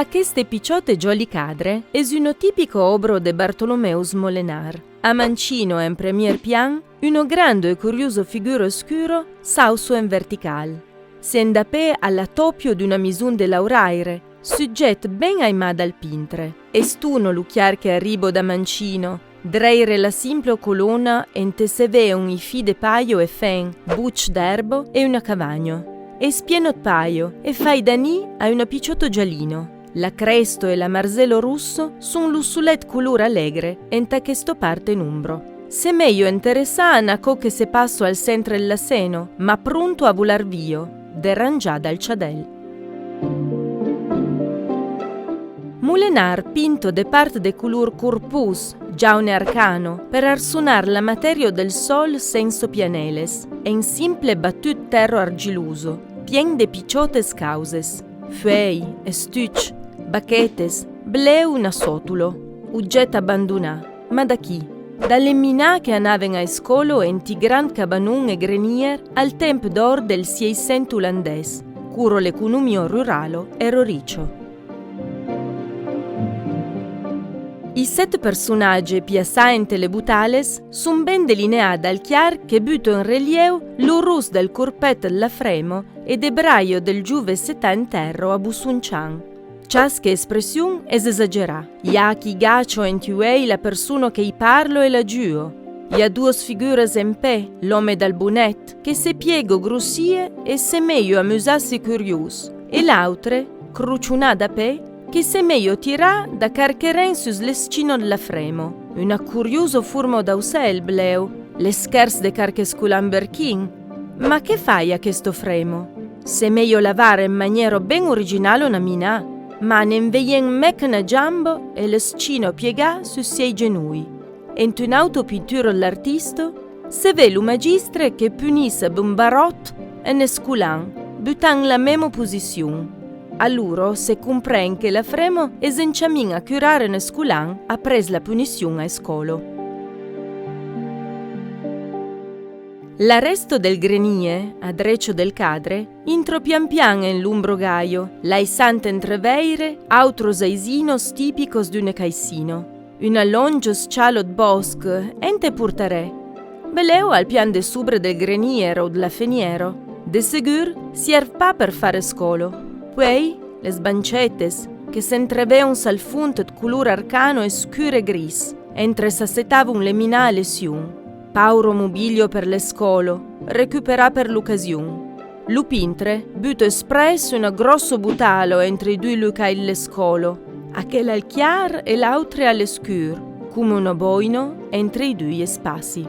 Queste picciotte gioli cadre es uno tipico obro de Bartolomeus Molenar. A mancino en premier pian, uno grande e curioso figuro oscuro sauso in vertical. Sendapè alla toppio d'una misun de lauraire, sugget ben aimà dal pintre. Estuno lucchiar che arribo da mancino, dreire la simple colonna ente se ve un ifi de paio e fen, bucci d'erbo e una cavagno. E spienot paio e fai dani a una picciotto giallino. La cresto e la marzelo russo sun lussulet color allegre enta che sto parte in umbro. Se meglio interessa a naco che se passo al centro del seno, ma pronto a volar vio, derrangià dal ciadel. Molenar pinto de parte de color corpus, giaune arcano, per arsunar la materia del sol senso pianeles, e in simple battut terro argiluso, pien de picciotes causes, fuei, estuc, bachetes, bleu una sotulo, ugget abbandonà, ma da chi? Dalle minà che anaven a scolo enti grand cabanun e grenier al temp d'or del 600 olandès, curo l'economio ruralo e roricio. I 7 personaggi piasaente le butales sun ben delineati dal chiar che buto in rilievo l'urus del corpet la fremo e de braio del giuve setà in terro a Busuncian. Ciasche espressione es esagerà. Ja chi gacio entiuei la persona che i parlo e la giuo. Ja duos figuras en pe, l'ome dal bunet, che se piego grossie e se meglio amusassi curius, e l'autre, cruciunà da pe, che se meglio tirà da carcheren sus l'escino della fremo. Una curioso furmo d'ausel bleu, le schers de carchesculan berchin. Ma che fai a questo fremo? Se meglio lavare in maniera ben originale una mina, ma ne veien mecna giambo e l'escino piegà su sei genui. Ent un'autopintura l'artista, se ve lo magistre che punisse un barot e nesculan, butan la memo posizione. Allora se comprende che la fremo esenciamin a curare nesculan ha pres la punizione a scolo. L'arresto del grenie, a dreccio del cadre, intro pian pian in l'umbro gaio, laissante entreveire, autros aisinos tipicos d'une caissino. Una longios cialot bosc, ente purtare. Beleu al pian de subre del grenier o della feniero. De segur, sierv pa per fare scolo. Poi, le sbancetes, che s'entreveun sal funt de color arcano e scure gris, entre s'assetavun le mina lesiun. Pauro mobilio per le scolo, recuperà per l'occasione. Lupintre buto espresso una grosso butalo entre i due lucai le scolo, a che al chiar e l'autre all'escur, come uno boino entre i due spassi.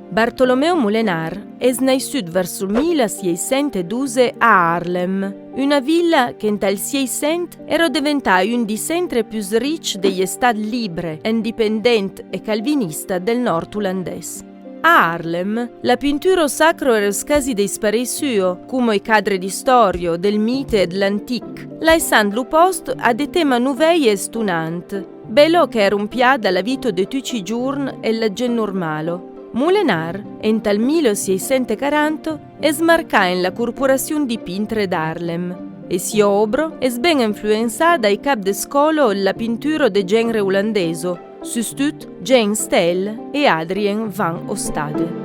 Bartolomeo Molenar es naiscut verso il 1612 a Haarlem, una villa che in tal 600 era diventata un di sempre più ricchi degli stati liberi, indipendenti e calvinista del nord olandese. A Haarlem, la pittura sacra era quasi disparisuo, come i cadri di storia, del mite e dell'antic, lasciando lo posto a dei temi nuovi e stunanti, bello che era un piatto dalla vita di tutti i giorni e la gente normale. Molenar, in tal 1640, smarcà in la corporazione di pintre d'Haarlem e si obro è ben influenzata dai cap de scolo la pittura de genere olandese, sustut Jan Stel e Adrien van Ostade.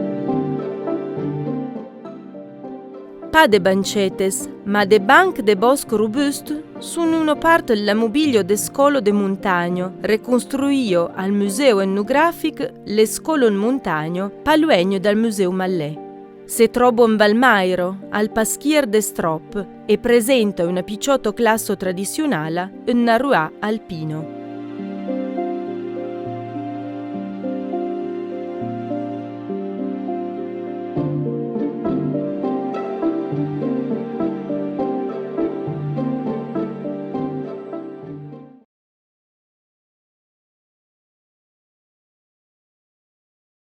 Pa de bancetes, ma de banc de bosco robust sono una parte del mobilio de scolo de montagno, reconstruito al Museo Etnografic le scolo in montagno, paluegno dal Museo Mallet. Se trovo in Valmairo, al Paschier de Strop, e presenta una picciotto classo tradizionale in Narua alpino.